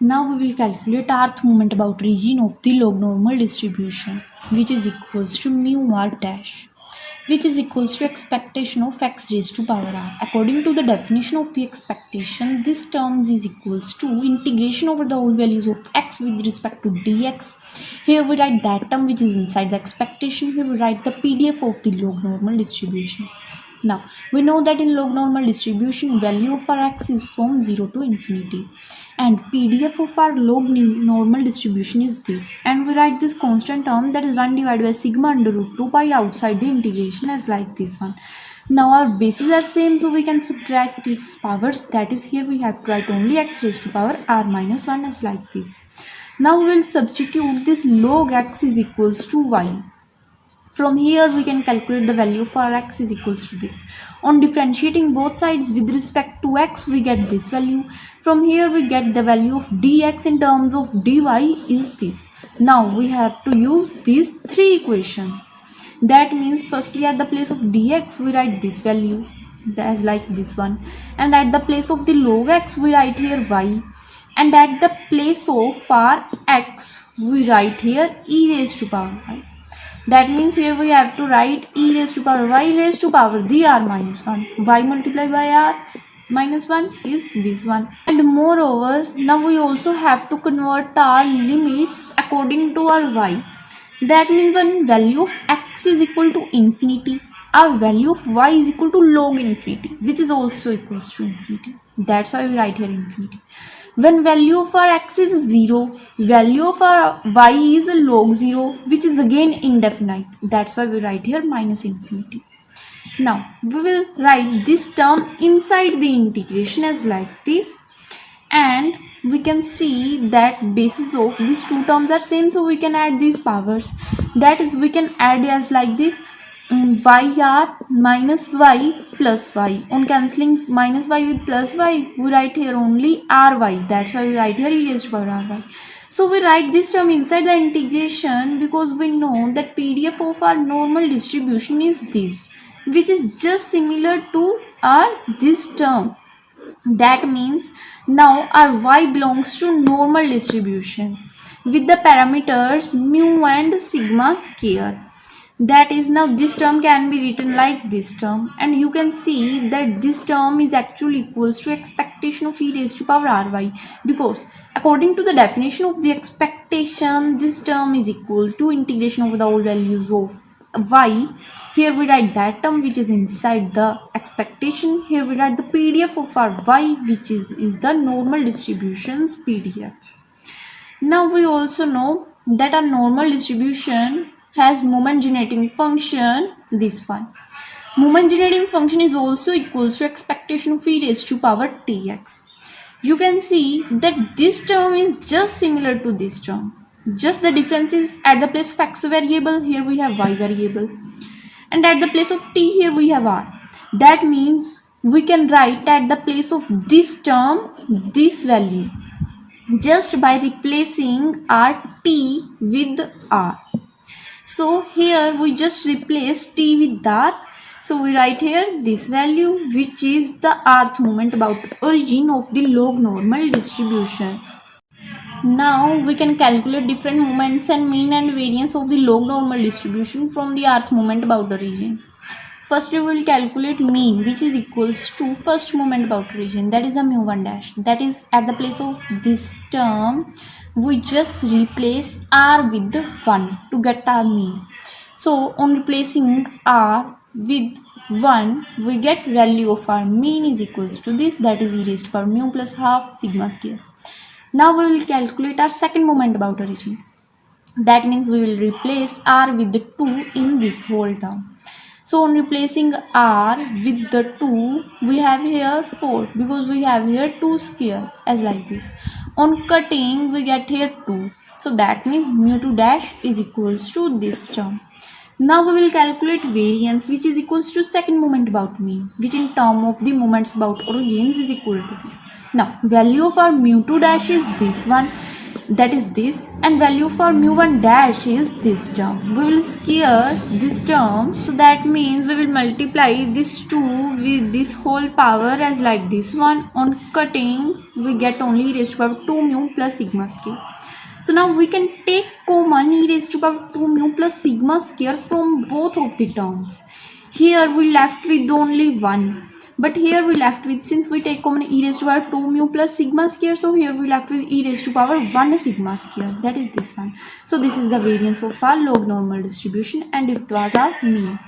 Now we will calculate rth moment about region of the log normal distribution, which is equals to mu r dash, which is equals to expectation of x raised to power r. According to the definition of the expectation, this term is equals to integration over the whole values of x with respect to dx. Here we write that term which is inside the expectation. Here we write the PDF of the log normal distribution. Now we know that in log normal distribution, value of our x is from 0 to infinity, and PDF of our log normal distribution is this, and we write this constant term, that is 1 divided by sigma under root 2 pi outside the integration, as like this one. Now our bases are same, so we can subtract its powers, that is here we have to write only x raised to power r minus 1 as like this. Now we will substitute this log x is equals to y. From here we can calculate the value for x is equals to this. On differentiating both sides with respect to x, we get this value. From here we get the value of dx in terms of dy is this. Now we have to use these three equations. That means firstly at the place of dx we write this value, as like this one, and at the place of the log x we write here y, and at the place of our x we write here e raised to power y. That means here we have to write e raised to power y raised to power the r minus 1. Y multiplied by r minus 1 is this one. And moreover, now we also have to convert our limits according to our y. That means when value of x is equal to infinity, our value of y is equal to log infinity, which is also equals to infinity. That's why we write here infinity. When value of our x is 0, value of our y is log 0, which is again indefinite. That's why we write here minus infinity. Now we will write this term inside the integration as like this, and we can see that bases of these two terms are same, so we can add these powers. That is, we can add as like this, yr minus y plus y. On cancelling minus y with plus y, we write here only ry. That's why we write here e raised to power ry. So we write this term inside the integration because we know that PDF of our normal distribution is this, which is just similar to our this term. That means now our y belongs to normal distribution with the parameters mu and sigma square. That is, now this term can be written like this term, and you can see that this term is actually equals to expectation of e raised to power ry, because according to the definition of the expectation, this term is equal to integration over the whole values of y. Here we write that term which is inside the expectation. Here we write the PDF of our y, which is the normal distributions PDF. Now we also know that our normal distribution has moment generating function, this one. Moment generating function is also equals to expectation of e raised to power tx. You can see that this term is just similar to this term. Just the difference is at the place of x variable, here we have y variable, and at the place of t, here we have r. That means we can write at the place of this term this value just by replacing our t with r. So here we just replace t with r. So we write here this value, which is the rth moment about origin of the log normal distribution. Now we can calculate different moments and mean and variance of the log normal distribution from the rth moment about origin. Firstly, we will calculate mean, which is equals to first moment about origin, that is a mu1 dash. That is, at the place of this term, we just replace r with 1 to get our mean. So on replacing r with 1, we get value of our mean is equals to this, that is e raised to power mu plus half sigma square. Now we will calculate our second moment about origin. That means we will replace r with the 2 in this whole term. So on replacing r with the 2, we have here 4 because we have here 2 square as like this. On cutting, we get here 2. So that means mu2 dash is equals to this term. Now we will calculate variance, which is equals to second moment about mean, which in term of the moments about origins is equal to this. Now value of our mu2 dash is this one, that is this, and value for mu1 dash is this term. We will square this term, so that means we will multiply this 2 with this whole power as like this one. On cutting we get only e raised to power 2 mu plus sigma square. So now we can take common e raised to power 2 mu plus sigma square from both of the terms. Here we left with only 1. But here we left with, since we take common e raised to power 2 mu plus sigma square, so here we left with e raised to power 1 sigma square. That is this one. So this is the variance of our log normal distribution, and it was our mean.